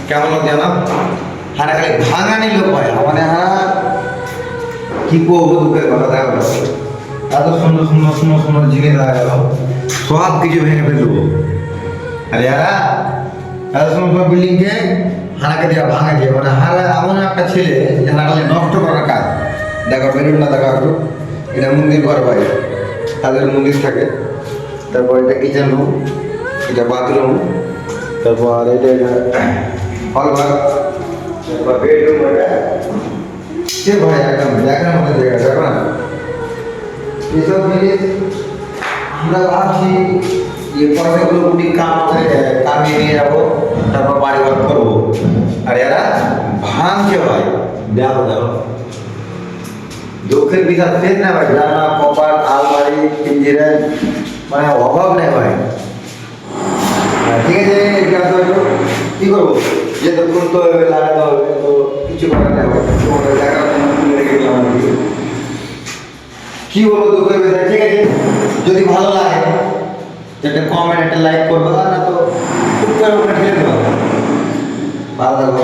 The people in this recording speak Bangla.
কেমন জানো হারা খালি ভাঙানি লোক হয় মানে হারা কি করবো দুঃখের কথা দেখো এত সুন্দর সুন্দর সুন্দর সুন্দর জিনিস দেখা গেল সব কিছু ভেঙে ফেলবো আর এরা এত সুন্দর সুন্দর বিল্ডিংকে হারাকে দেওয়া ভাঙে দিয়ে মানে হারা এমন একটা ছেলে যে হারাকে নষ্ট করার কাজ দেখো বেরোন না দেখা একটু এটা মন্দির ঘর বাইরে তাদের মন্দির থাকে তারপর এটা কিচেন রুম এটা বাথরুম তারপর এটা হল ঘর তারপর বেডরুম এটা সে ভাই একদম দেখার মতো জায়গা দেখো না এসব জিনিস আমরা ভাবছি যে পয়সাগুলো কুটি কামিয়ে নিয়ে যাবো তারপর বাড়ি ঘর করবো আর এরা ভাঙছে ভাই দেখো দেখো দুঃখের বিচার শেষ না ভাই জানা কপার আলমারি পিঞ্জিরা মানে অভাব নেই ভাই ঠিক আছে কি করবো যে তো করতে হবে লাগাতে হবে তো কিছু করার নেই তোমাদের দেখা রেখে গেলাম কি বলবো দুঃখের বিচার ঠিক আছে যদি ভালো লাগে একটা কমেন্ট একটা লাইক করবো আর না তো খুব করে ওখানে ঠেলে দেবো ভালো থাকবো